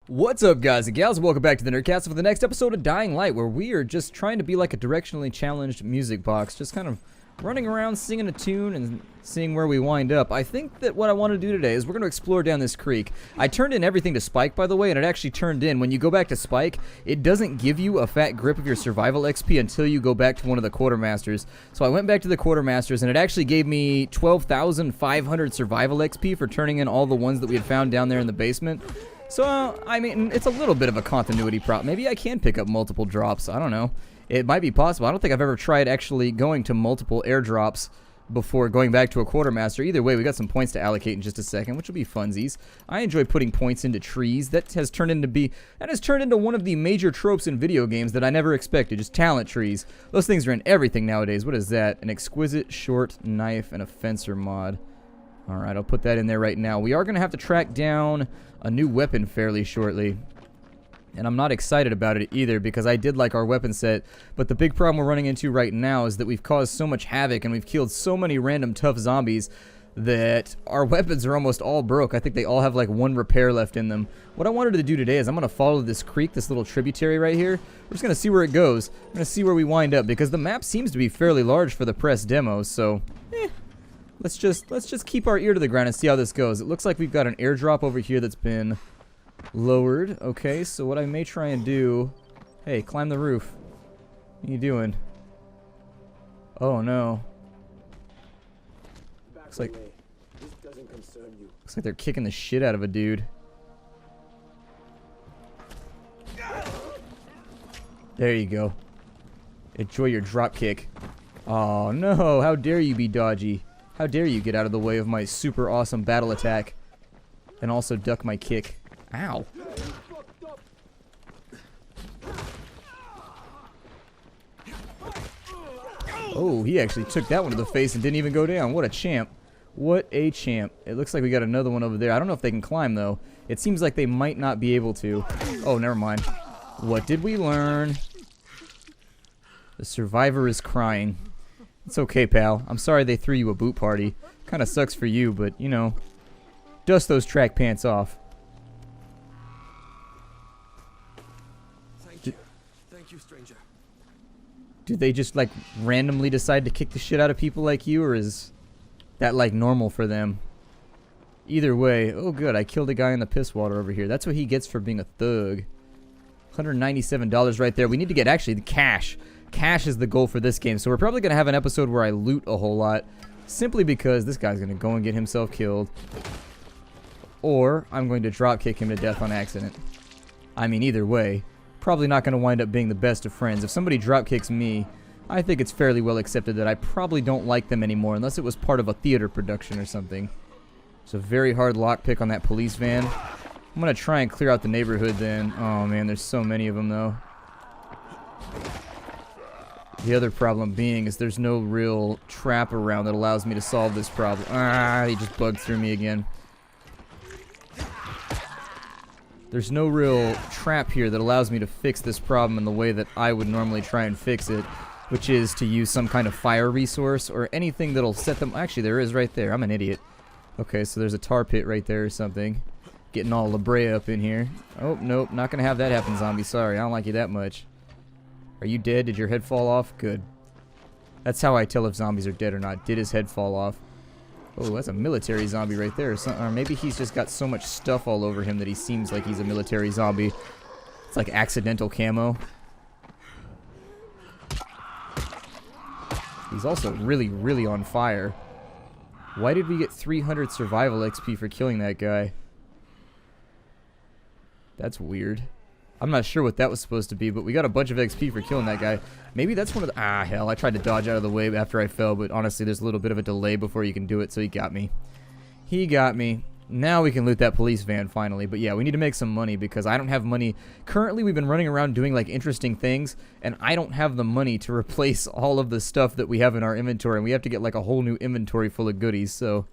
What's up, guys and gals? Welcome back to the Nerdcast for the next episode of Dying Light, where we are just trying to be like a directionally challenged music box, just kind of running around singing a tune and seeing where we wind up. I think that what I want to do today is we're going to explore down this creek. I turned in everything to Spike, by the way, and it actually turned in. When you go back to Spike, it doesn't give you a fat grip of your survival XP until you go back to one of the quartermasters. So I went back to the quartermasters, and it actually gave me 12,500 survival XP for turning in all the ones that we had found down there in the basement. So, I mean, it's a little bit of a continuity prop. Maybe I can pick up multiple drops. I don't know. It might be possible. I don't think I've ever tried actually going to multiple airdrops before going back to a quartermaster. Either way, we got some points to allocate in just a second, which will be funsies. I enjoy putting points into trees. That has turned into one of the major tropes in video games that I never expected. Just talent trees. Those things are in everything nowadays. What is that? An exquisite short knife and a fencer mod. Alright, I'll put that in there right now. We are going to have to track down a new weapon fairly shortly. And I'm not excited about it either because I did like our weapon set. But the big problem we're running into right now is that we've caused so much havoc and we've killed so many random tough zombies that our weapons are almost all broke. I think they all have like one repair left in them. What I wanted to do today is I'm going to follow this creek, this little tributary right here. We're just going to see where it goes. I'm going to see where we wind up because the map seems to be fairly large for the press demo. So, Let's just keep our ear to the ground and see how this goes. It looks like we've got an airdrop over here that's been lowered. Okay, so what I may try and do... Hey, climb the roof. What are you doing? Oh, no. Looks like they're kicking the shit out of a dude. There you go. Enjoy your drop kick. Oh, no. How dare you be dodgy. How dare you get out of the way of my super awesome battle attack and also duck my kick. Ow. Oh, he actually took that one to the face and didn't even go down. What a champ. What a champ. It looks like we got another one over there. I don't know if they can climb, though. It seems like they might not be able to. Oh, never mind. What did we learn? The survivor is crying. It's okay, pal. I'm sorry they threw you a boot party. Kinda sucks for you, but, you know, dust those track pants off. Thank you, stranger. Do they just, like, randomly decide to kick the shit out of people like you, or is that, like, normal for them? Either way, oh good, I killed a guy in the piss water over here. That's what he gets for being a thug. $197 right there. We need to get, actually, the cash. Cash is the goal for this game, so we're probably going to have an episode where I loot a whole lot, simply because this guy's going to go and get himself killed. Or I'm going to drop kick him to death on accident. I mean, either way, probably not going to wind up being the best of friends. If somebody drop kicks me, I think it's fairly well accepted that I probably don't like them anymore, unless it was part of a theater production or something. It's a very hard lockpick on that police van. I'm going to try and clear out the neighborhood then. Oh man, there's so many of them though. The other problem being is there's no real trap around that allows me to solve this problem. Ah, he just bugged through me again. There's no real trap here that allows me to fix this problem in the way that I would normally try and fix it, which is to use some kind of fire resource or anything that'll set them... Actually, there is right there. I'm an idiot. Okay, so there's a tar pit right there or something. Getting all La Brea up in here. Oh, nope. Not going to have that happen, zombie. Sorry, I don't like you that much. Are you dead? Did your head fall off? Good. That's how I tell if zombies are dead or not. Did his head fall off? Oh, that's a military zombie right there. Or maybe he's just got so much stuff all over him that he seems like he's a military zombie. It's like accidental camo. He's also really, really on fire. Why did we get 300 survival XP for killing that guy? That's weird. I'm not sure what that was supposed to be, but we got a bunch of XP for killing that guy. Maybe that's one of the... Ah, hell, I tried to dodge out of the way after I fell, but honestly, there's a little bit of a delay before you can do it, so he got me. He got me. Now we can loot that police van, finally. But yeah, we need to make some money, because I don't have money. Currently, we've been running around doing, like, interesting things, and I don't have the money to replace all of the stuff that we have in our inventory, and we have to get, like, a whole new inventory full of goodies, so...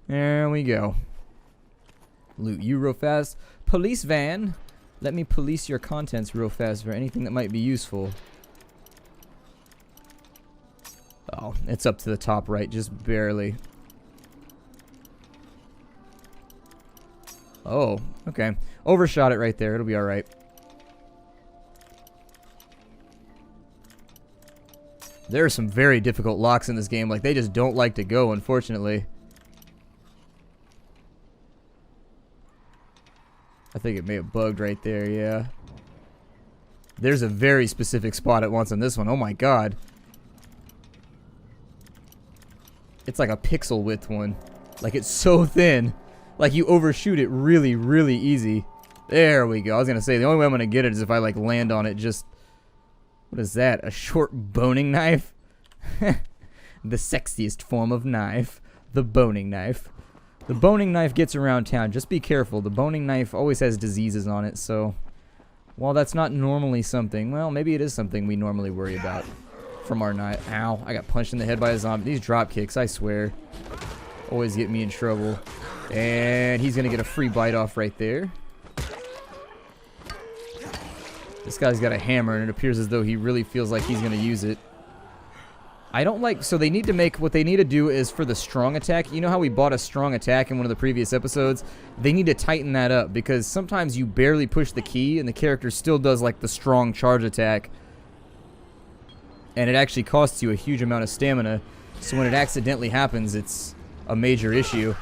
There we go. Loot you real fast. Police van... Let me police your contents real fast for anything that might be useful. Oh, it's up to the top right, just barely. Oh, okay. Overshot it right there. It'll be alright. There are some very difficult locks in this game. Like, they just don't like to go, unfortunately. I think it may have bugged right there, yeah. There's a very specific spot it wants on this one. Oh my god. It's like a pixel width one. Like, it's so thin. Like, you overshoot it really, really easy. There we go. I was gonna say, the only way I'm gonna get it is if I, like, land on it just... What is that? A short boning knife? The sexiest form of knife. The boning knife. The boning knife gets around town. Just be careful. The boning knife always has diseases on it, so... While that's not normally something... Well, maybe it is something we normally worry about. From our knife. Ow. I got punched in the head by a zombie. These drop kicks, I swear. Always get me in trouble. And he's gonna get a free bite off right there. This guy's got a hammer, and it appears as though he really feels like he's gonna use it. I don't like... So they need to make... What they need to do is for the strong attack... You know how we bought a strong attack in one of the previous episodes? They need to tighten that up, because sometimes you barely push the key, and the character still does, like, the strong charge attack. And it actually costs you a huge amount of stamina. So when it accidentally happens, it's a major issue,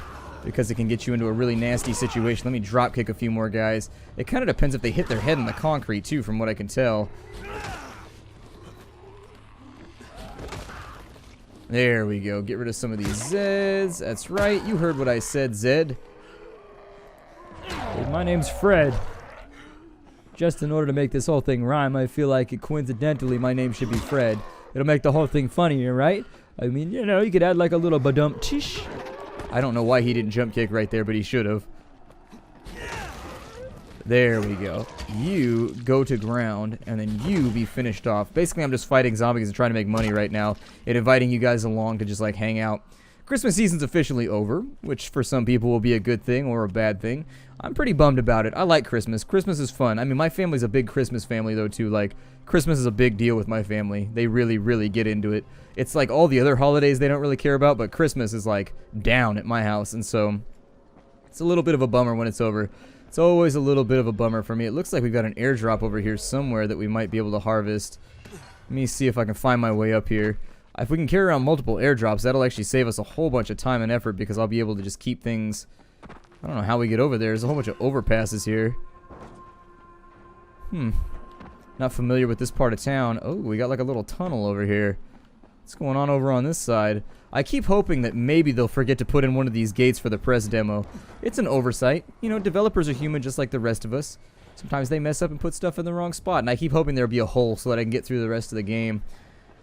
because it can get you into a really nasty situation. Let me drop kick a few more guys. It kind of depends if they hit their head in the concrete, too, from what I can tell. There we go. Get rid of some of these Zeds. That's right. You heard what I said, Zed. Hey, my name's Fred. Just in order to make this whole thing rhyme, I feel like coincidentally my name should be Fred. It'll make the whole thing funnier, right? I mean, you know, you could add like a little badum-tish. I don't know why he didn't jump kick right there, but he should have. There we go. You go to ground, and then you be finished off. Basically, I'm just fighting zombies and trying to make money right now, and inviting you guys along to just, like, hang out. Christmas season's officially over, which for some people will be a good thing or a bad thing. I'm pretty bummed about it. I like Christmas. Christmas is fun. I mean, my family's a big Christmas family, though, too. Like, Christmas is a big deal with my family. They really, really get into it. It's like all the other holidays they don't really care about, but Christmas is, like, down at my house, and so it's a little bit of a bummer when it's over. It's always a little bit of a bummer for me. It looks like we've got an airdrop over here somewhere that we might be able to harvest. Let me see if I can find my way up here. If we can carry around multiple airdrops, that'll actually save us a whole bunch of time and effort, because I'll be able to just keep things... I don't know how we get over there. There's a whole bunch of overpasses here. Not familiar with this part of town. Oh, we got like a little tunnel over here. What's going on over on this side? I keep hoping that maybe they'll forget to put in one of these gates for the press demo. It's an oversight. You know, developers are human just like the rest of us. Sometimes they mess up and put stuff in the wrong spot, and I keep hoping there'll be a hole so that I can get through the rest of the game.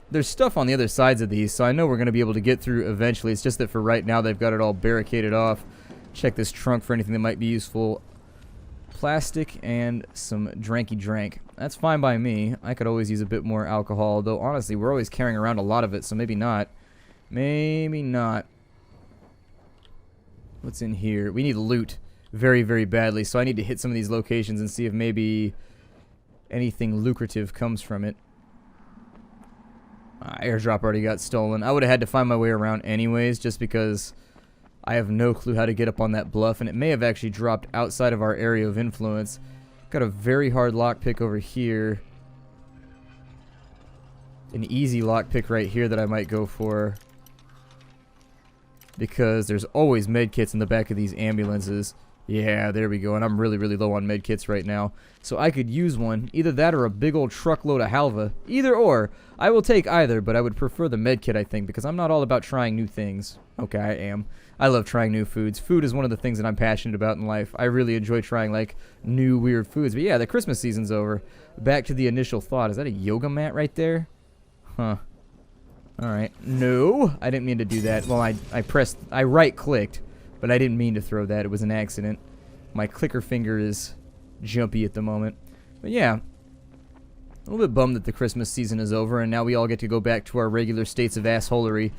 There's stuff on the other sides of these, so I know we're going to be able to get through eventually. It's just that for right now, they've got it all barricaded off. Check this trunk for anything that might be useful. Plastic and some dranky drank. That's fine by me. I could always use a bit more alcohol, though honestly, we're always carrying around a lot of it, so maybe not. Maybe not. What's in here? We need loot very, very badly, so I need to hit some of these locations and see if maybe anything lucrative comes from it. Airdrop already got stolen. I would have had to find my way around anyways, just because I have no clue how to get up on that bluff, and it may have actually dropped outside of our area of influence. Got a very hard lockpick over here. An easy lockpick right here that I might go for, because there's always medkits in the back of these ambulances. Yeah, there we go, and I'm really, really low on medkits right now. So I could use one, either that or a big old truckload of halva. Either or. I will take either, but I would prefer the medkit, I think, because I'm not all about trying new things. Okay, I am. I love trying new foods. Food is one of the things that I'm passionate about in life. I really enjoy trying, like, new weird foods. But yeah, the Christmas season's over. Back to the initial thought. Is that a yoga mat right there? Huh. Alright. No, I didn't mean to do that. Well, I right-clicked, but I didn't mean to throw that. It was an accident. My clicker finger is jumpy at the moment. But yeah, a little bit bummed that the Christmas season is over, and now we all get to go back to our regular states of assholery.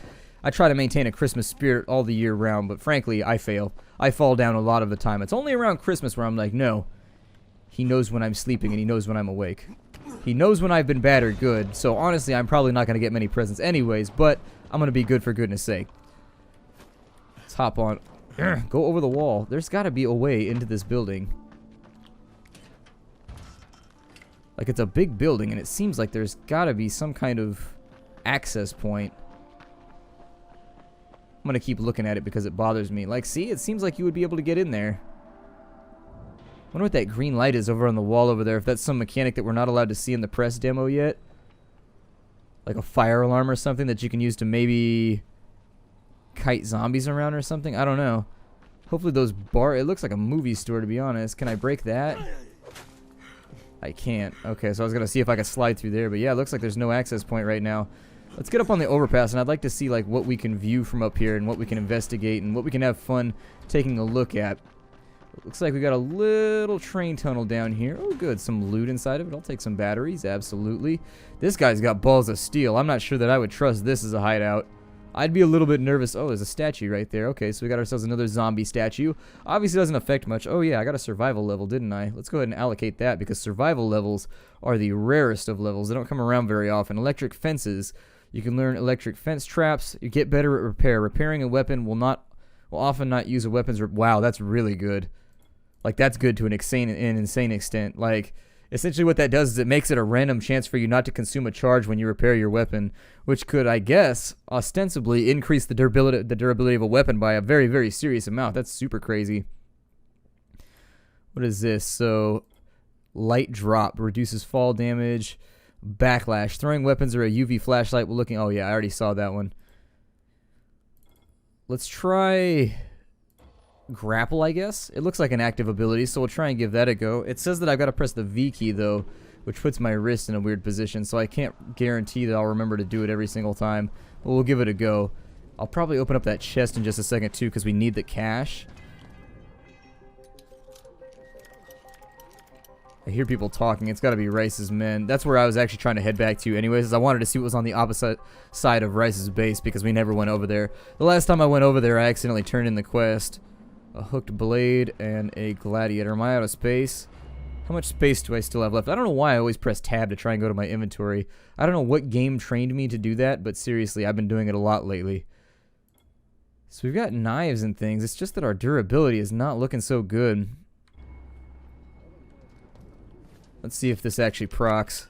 I try to maintain a Christmas spirit all the year round, but frankly, I fail. I fall down a lot of the time. It's only around Christmas where I'm like, no, he knows when I'm sleeping and he knows when I'm awake. He knows when I've been bad or good, so honestly, I'm probably not going to get many presents anyways, but I'm going to be good for goodness sake. Let's hop on. Go over the wall. There's got to be a way into this building. Like, it's a big building, and it seems like there's got to be some kind of access point. I'm going to keep looking at it because it bothers me. Like, see? It seems like you would be able to get in there. I wonder what that green light is over on the wall over there. If that's some mechanic that we're not allowed to see in the press demo yet. Like a fire alarm or something that you can use to maybe kite zombies around or something. I don't know. Hopefully those it looks like a movie store, to be honest. Can I break that? I can't. Okay, so I was going to see if I could slide through there. But yeah, it looks like there's no access point right now. Let's get up on the overpass, and I'd like to see like what we can view from up here and what we can investigate and what we can have fun taking a look at. Looks like we got a little train tunnel down here. Oh, good. Some loot inside of it. I'll take some batteries. Absolutely. This guy's got balls of steel. I'm not sure that I would trust this as a hideout. I'd be a little bit nervous. Oh, there's a statue right there. Okay, so we got ourselves another zombie statue. Obviously doesn't affect much. Oh, yeah, I got a survival level, didn't I? Let's go ahead and allocate that because survival levels are the rarest of levels. They don't come around very often. Electric fences. You can learn electric fence traps. You get better at repair. Repairing a weapon will often not use a weapon's... Wow, that's really good. Like, that's good to an insane extent. Like, essentially what that does is it makes it a random chance for you not to consume a charge when you repair your weapon, which could, I guess, ostensibly increase the durability of a weapon by a very, very serious amount. That's super crazy. What is this? So, light drop reduces fall damage. Backlash. Throwing weapons or a UV flashlight will looking... Oh, yeah, I already saw that one. Let's try... grapple, I guess. It looks like an active ability, so we'll try and give that a go. It says that I've got to press the V key, though, which puts my wrist in a weird position, so I can't guarantee that I'll remember to do it every single time, but we'll give it a go. I'll probably open up that chest in just a second, too, because we need the cash. I hear people talking. It's got to be Rice's men. That's where I was actually trying to head back to anyways, is I wanted to see what was on the opposite side of Rice's base, because we never went over there. The last time I went over there, I accidentally turned in the quest. A hooked blade and a gladiator. Am I out of space? How much space do I still have left? I don't know why I always press tab to try and go to my inventory. I don't know what game trained me to do that, but seriously, I've been doing it a lot lately. So we've got knives and things. It's just that our durability is not looking so good. Let's see if this actually procs.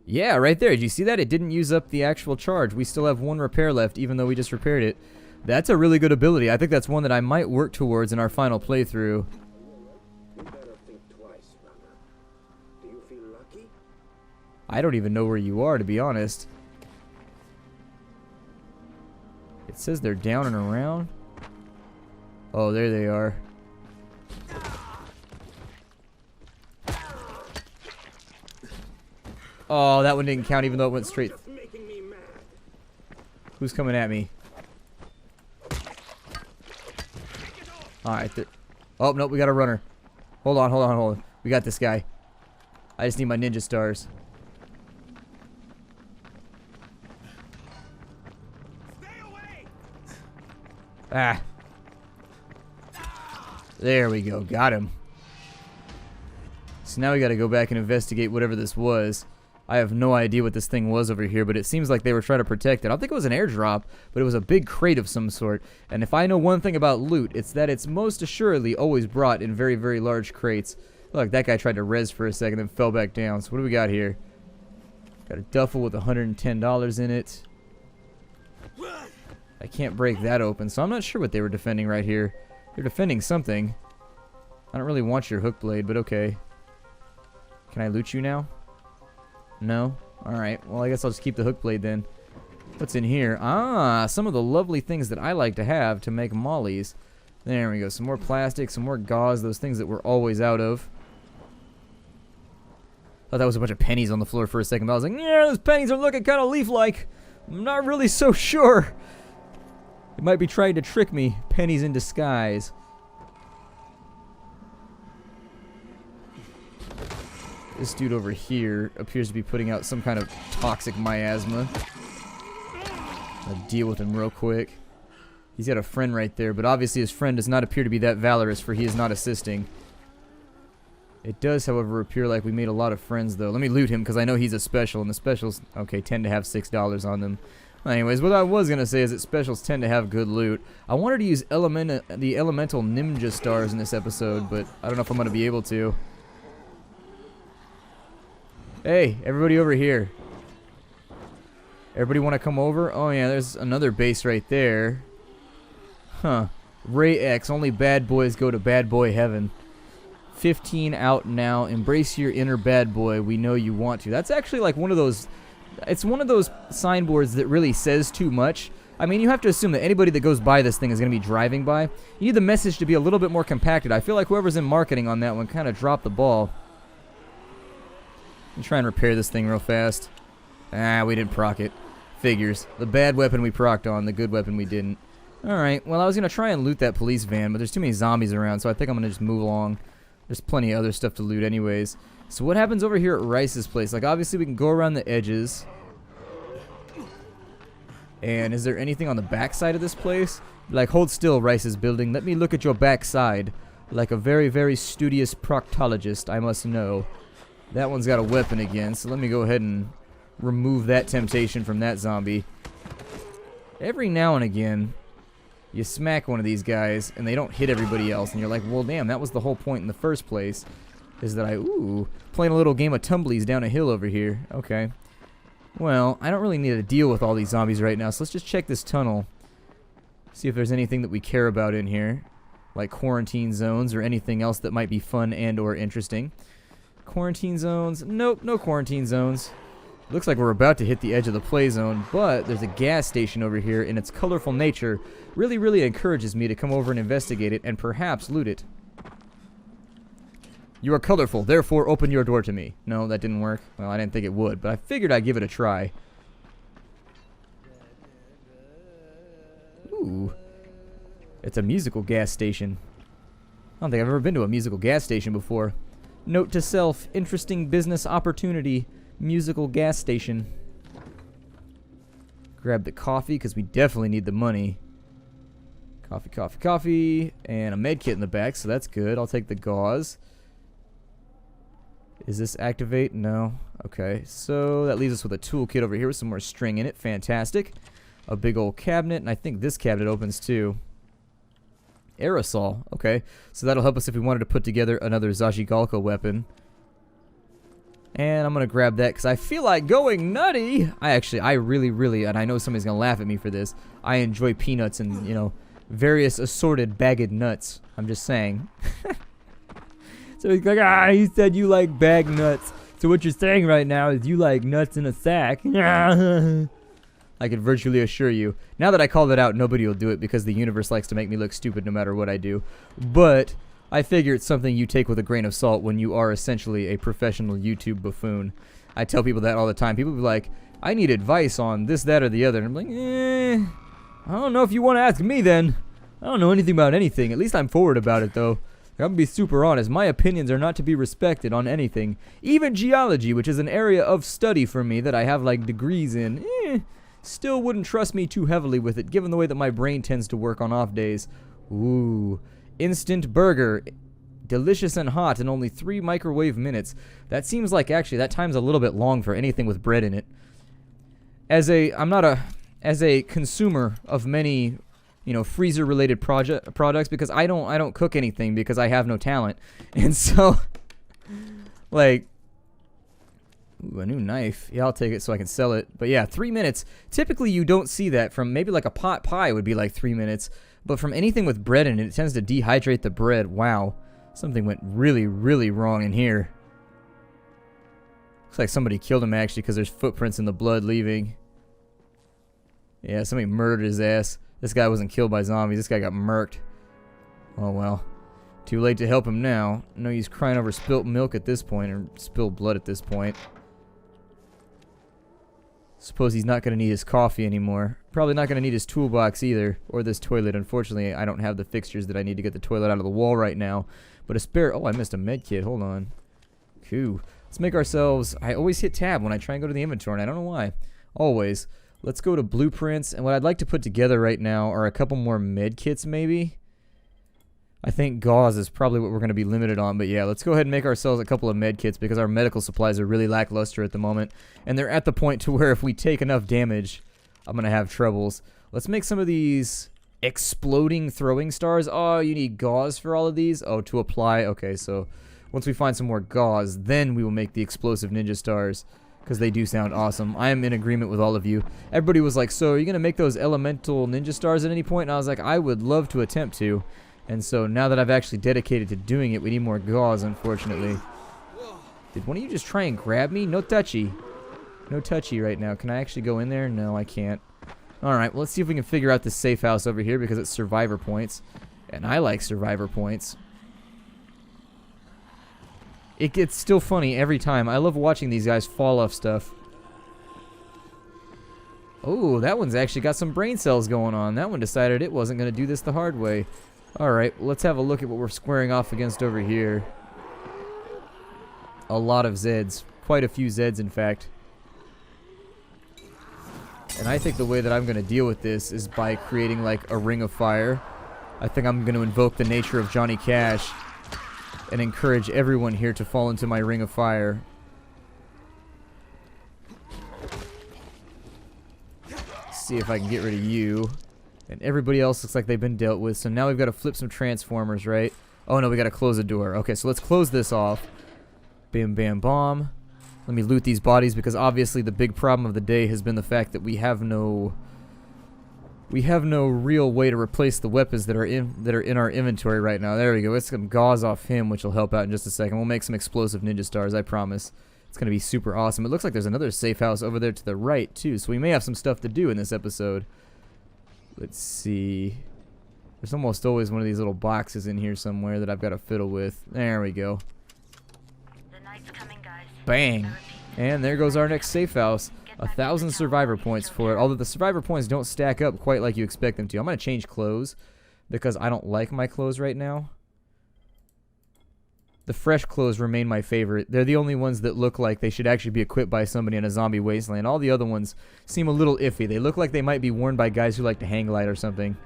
Yeah, right there. Did you see that? It didn't use up the actual charge. We still have one repair left, even though we just repaired it. That's a really good ability. I think that's one that I might work towards in our final playthrough. You better think twice, runner. Do you feel lucky? I don't even know where you are, to be honest. It says they're down and around. Oh, there they are. Oh, that one didn't count even though it went straight. Who's coming at me? Alright. Oh, nope, we got a runner. Hold on. We got this guy. I just need my ninja stars. Stay away! Ah. There we go. Got him. So now we got to go back and investigate whatever this was. I have no idea what this thing was over here, but it seems like they were trying to protect it. I don't think it was an airdrop, but it was a big crate of some sort. And if I know one thing about loot, it's that it's most assuredly always brought in very, very large crates. Look, that guy tried to res for a second and fell back down. So what do we got here? Got a duffel with $110 in it. I can't break that open, so I'm not sure what they were defending right here. They're defending something. I don't really want your hook blade, but okay. Can I loot you now? No? Alright, well I guess I'll just keep the hook blade then. What's in here? Ah, some of the lovely things that I like to have to make mollies. There we go, some more plastic, some more gauze, those things that we're always out of. Thought that was a bunch of pennies on the floor for a second, but I was like, yeah, those pennies are looking kind of leaf-like. I'm not really so sure. It might be trying to trick me. Pennies in disguise. This dude over here appears to be putting out some kind of toxic miasma. I'll deal with him real quick. He's got a friend right there, but obviously his friend does not appear to be that valorous, for he is not assisting. It does, however, appear like we made a lot of friends, though. Let me loot him, because I know he's a special, and the specials, okay, tend to have $6 on them. Anyways, what I was gonna say is that specials tend to have good loot. I wanted to use the elemental ninja stars in this episode, but I don't know if I'm gonna be able to. Hey, everybody over here. Everybody want to come over? Oh yeah, there's another base right there. Huh. Ray X, only bad boys go to bad boy heaven. 15 out now. Embrace your inner bad boy. We know you want to. That's actually like one of those... It's one of those signboards that really says too much. I mean, you have to assume that anybody that goes by this thing is going to be driving by. You need the message to be a little bit more compacted. I feel like whoever's in marketing on that one kind of dropped the ball. Let me try and repair this thing real fast. Ah, we didn't proc it. Figures. The bad weapon we procced on, the good weapon we didn't. Alright, well I was going to try and loot that police van, but there's too many zombies around, so I think I'm going to just move along. There's plenty of other stuff to loot anyways. So what happens over here at Rice's place? Like, obviously we can go around the edges. And is there anything on the back side of this place? Like, hold still, Rice's building. Let me look at your back side. Like a very, very studious proctologist, I must know. That one's got a weapon again, so let me go ahead and remove that temptation from that zombie. Every now and again, you smack one of these guys, and they don't hit everybody else, and you're like, well, damn, that was the whole point in the first place, is that playing a little game of tumblies down a hill over here. Okay. Well, I don't really need to deal with all these zombies right now, so let's just check this tunnel. See if there's anything that we care about in here, like quarantine zones or anything else that might be fun and or interesting. Quarantine zones? Nope, no quarantine zones. Looks like we're about to hit the edge of the play zone, but there's a gas station over here, and its colorful nature really, really encourages me to come over and investigate it and perhaps loot it. You are colorful, therefore open your door to me. No, that didn't work. Well, I didn't think it would, but I figured I'd give it a try. Ooh. It's a musical gas station. I don't think I've ever been to a musical gas station before. Note to self, interesting business opportunity. Musical gas station. Grab the coffee, because we definitely need the money. Coffee, coffee, coffee. And a med kit in the back, so that's good. I'll take the gauze. Is this activate? No. Okay, so that leaves us with a toolkit over here with some more string in it. Fantastic. A big old cabinet, and I think this cabinet opens too. Aerosol. Okay, so that'll help us if we wanted to put together another Zajigalka weapon. And I'm going to grab that because I feel like going nutty. I really, and I know somebody's going to laugh at me for this, I enjoy peanuts and, you know, various assorted bagged nuts. I'm just saying. So he's like, he said you like bagged nuts. So what you're saying right now is you like nuts in a sack. I can virtually assure you. Now that I called it out, nobody will do it because the universe likes to make me look stupid no matter what I do. But I figure it's something you take with a grain of salt when you are essentially a professional YouTube buffoon. I tell people that all the time. People be like, I need advice on this, that, or the other. And I'm like, I don't know if you want to ask me then. I don't know anything about anything. At least I'm forward about it, though. I'm going to be super honest. My opinions are not to be respected on anything. Even geology, which is an area of study for me that I have, like, degrees in, still wouldn't trust me too heavily with it, given the way that my brain tends to work on off days. Ooh. Instant burger. Delicious and hot in only 3 microwave minutes. That seems like, actually, that time's a little bit long for anything with bread in it. As a consumer of many, you know, freezer-related products, because I don't cook anything because I have no talent. And so, like, ooh, a new knife. Yeah, I'll take it so I can sell it. But yeah, 3 minutes. Typically, you don't see that. From maybe like a pot pie would be like 3 minutes. But from anything with bread in it, it tends to dehydrate the bread. Wow. Something went really, really wrong in here. Looks like somebody killed him, actually, because there's footprints in the blood leaving. Yeah, somebody murdered his ass. This guy wasn't killed by zombies. This guy got murked. Oh, well. Too late to help him now. No use crying over spilt milk at this point, or spilled blood at this point. Suppose he's not going to need his coffee anymore. Probably not going to need his toolbox either, or this toilet. Unfortunately, I don't have the fixtures that I need to get the toilet out of the wall right now. But a spare... Oh, I missed a med kit. Hold on. Cool. Let's make ourselves... I always hit tab when I try and go to the inventory, and I don't know why. Always. Let's go to blueprints, and what I'd like to put together right now are a couple more med kits, maybe. I think gauze is probably what we're going to be limited on, but yeah, let's go ahead and make ourselves a couple of med kits because our medical supplies are really lackluster at the moment, and they're at the point to where if we take enough damage, I'm gonna have troubles. Let's make some of these exploding throwing stars. Oh, you need gauze for all of these? Oh, to apply. Okay, so once we find some more gauze, then we will make the explosive ninja stars, because they do sound awesome. I am in agreement with all of you. Everybody was like, so are you going to make those elemental ninja stars at any point? And I was like, I would love to attempt to. And so now that I've actually dedicated to doing it, we need more gauze, unfortunately. Did one of you just try and grab me? No touchy. No touchy right now. Can I actually go in there? No, I can't. Alright, well, let's see if we can figure out this safe house over here, because it's survivor points. And I like survivor points. It gets still funny every time. I love watching these guys fall off stuff. Oh, that one's actually got some brain cells going on. That one decided it wasn't going to do this the hard way. Alright, well, let's have a look at what we're squaring off against over here. A lot of Zeds. Quite a few Zeds, in fact. And I think the way that I'm going to deal with this is by creating, like, a ring of fire. I think I'm going to invoke the nature of Johnny Cash and encourage everyone here to fall into my ring of fire. See if I can get rid of you. And everybody else looks like they've been dealt with. So now we've got to flip some transformers, right? Oh no, we got to close the door. Okay, so let's close this off. Bam, bam, bomb. Let me loot these bodies, because obviously the big problem of the day has been the fact that we have no real way to replace the weapons that are in our inventory right now. There we go. Let's get some gauze off him, which will help out in just a second. We'll make some explosive ninja stars, I promise. It's going to be super awesome. It looks like there's another safe house over there to the right, too, so we may have some stuff to do in this episode. Let's see. There's almost always one of these little boxes in here somewhere that I've got to fiddle with. There we go. The night's coming, guys. Bang! And there goes our next safe house. 1,000 survivor points for it, although the survivor points don't stack up quite like you expect them to. I'm going to change clothes, because I don't like my clothes right now. The fresh clothes remain my favorite. They're the only ones that look like they should actually be equipped by somebody in a zombie wasteland. All the other ones seem a little iffy. They look like they might be worn by guys who like to hang glide or something.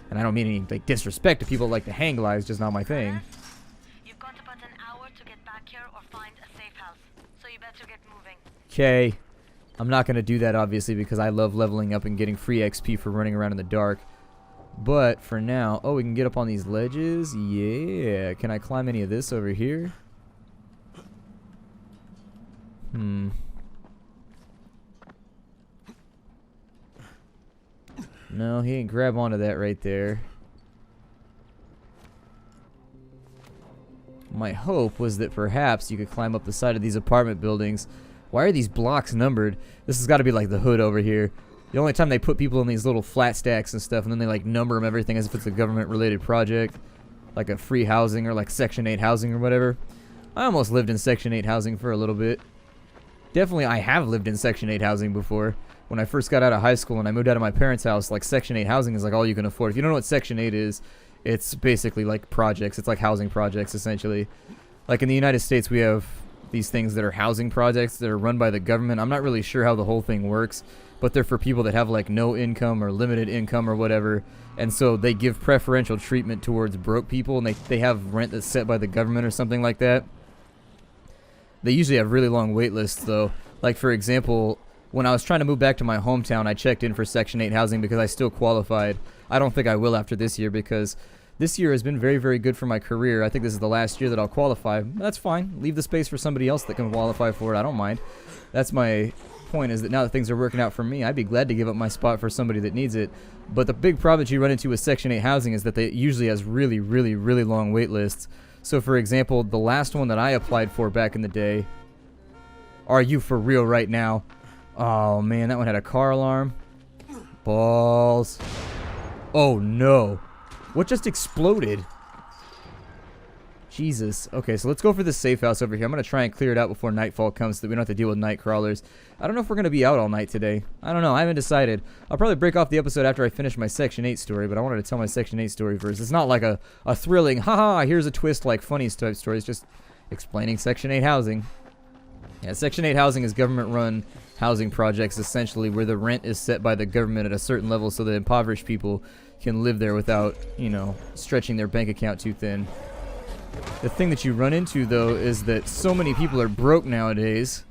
And I don't mean any like disrespect to people that like to hang glide, it's just not my thing. You've got about an hour to get back here or find a safe house. So you better get moving. Okay. I'm not going to do that, obviously, because I love leveling up and getting free XP for running around in the dark. But for now... Oh, we can get up on these ledges? Yeah. Can I climb any of this over here? No, he ain't grab onto that right there. My hope was that perhaps you could climb up the side of these apartment buildings. Why are these blocks numbered? This has got to be like the hood over here. The only time they put people in these little flat stacks and stuff, and then they like number them everything as if it's a government-related project, like a free housing or like Section 8 housing or whatever. I almost lived in Section 8 housing for a little bit. Definitely, I have lived in Section 8 housing before. When I first got out of high school and I moved out of my parents' house, like Section 8 housing is like all you can afford. If you don't know what Section 8 is, it's basically like projects. It's like housing projects, essentially. Like in the United States, we have these things that are housing projects that are run by the government. I'm not really sure how the whole thing works, but they're for people that have like no income or limited income or whatever, and so they give preferential treatment towards broke people, and they have rent that's set by the government or something like that. They usually have really long wait lists though. Like for example, when I was trying to move back to my hometown, I checked in for Section 8 housing because I still qualified. I don't think I will after this year, because this year has been very, very good for my career. I think this is the last year that I'll qualify. That's fine. Leave the space for somebody else that can qualify for it. I don't mind. That's my point, is that now that things are working out for me, I'd be glad to give up my spot for somebody that needs it. But the big problem that you run into with Section 8 housing is that they usually has really, really, really long wait lists. So, for example, the last one that I applied for back in the day... Are you for real right now? Oh, man, that one had a car alarm. Balls. Oh, no. What just exploded? Jesus. Okay, so let's go for this safe house over here. I'm going to try and clear it out before nightfall comes so that we don't have to deal with night crawlers. I don't know if we're going to be out all night today. I don't know. I haven't decided. I'll probably break off the episode after I finish my Section 8 story, but I wanted to tell my Section 8 story first. It's not like a thrilling, haha, here's a twist like funny type story. It's just explaining Section 8 housing. Yeah, Section 8 housing is government-run housing projects, essentially, where the rent is set by the government at a certain level so that impoverished people can live there without, you know, stretching their bank account too thin. The thing that you run into, though, is that so many people are broke nowadays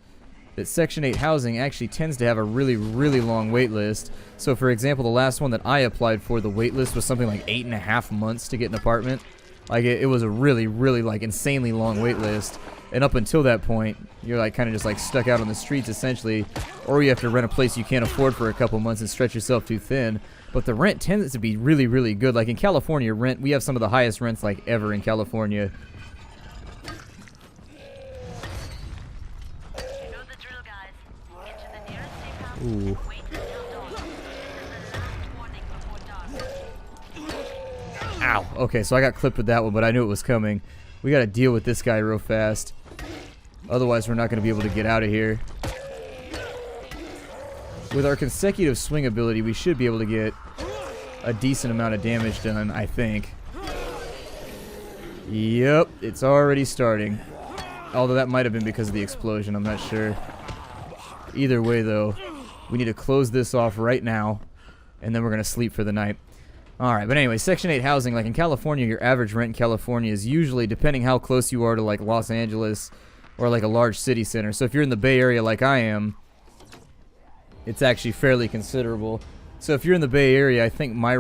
that Section 8 housing actually tends to have a really, really long wait list. So for example, the last one that I applied for, the wait list was something like 8.5 months to get an apartment. Like it was a really, really like insanely long wait list. And up until that point, you're like kind of just like stuck out on the streets essentially, or you have to rent a place you can't afford for a couple months and stretch yourself too thin. But the rent tends to be really, really good. Like in California, we have some of the highest rents like ever in California. You know the drill, guys. Get to the nearest safe house. Ooh. Wait until dawn. This is the last warning before dark. Ow. Okay, so I got clipped with that one, but I knew it was coming. We got to deal with this guy real fast. Otherwise, we're not going to be able to get out of here. With our consecutive swing ability, we should be able to get a decent amount of damage done, I think. Yep, it's already starting. Although that might have been because of the explosion, I'm not sure. Either way, though, we need to close this off right now, and then we're going to sleep for the night. Alright, but anyway, Section 8 housing, like in California, your average rent in California is usually, depending how close you are to like Los Angeles or like a large city center. So if you're in the Bay Area like I am, it's actually fairly considerable. So if you're in the Bay Area, I think my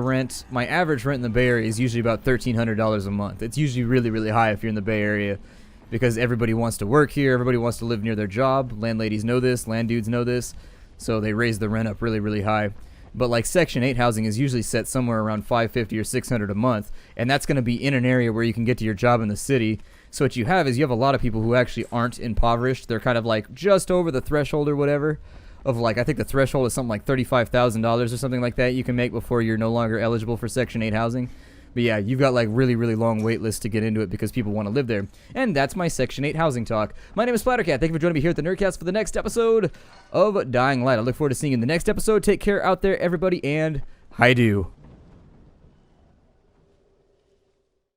average rent in the Bay Area is usually about $1,300 a month. It's usually really, really high if you're in the Bay Area because everybody wants to work here, everybody wants to live near their job. Landladies know this, land dudes know this, so they raise the rent up really, really high. But like Section 8 housing is usually set somewhere around $550 or $600 a month, and that's going to be in an area where you can get to your job in the city. So what you have is you have a lot of people who actually aren't impoverished. They're kind of like just over the threshold or whatever of like, I think the threshold is something like $35,000 or something like that you can make before you're no longer eligible for Section 8 housing. But yeah, you've got like really, really long wait lists to get into it because people want to live there. And that's my Section 8 housing talk. My name is Splattercat. Thank you for joining me here at the Nerdcast for the next episode of Dying Light. I look forward to seeing you in the next episode. Take care out there, everybody, and hi-do.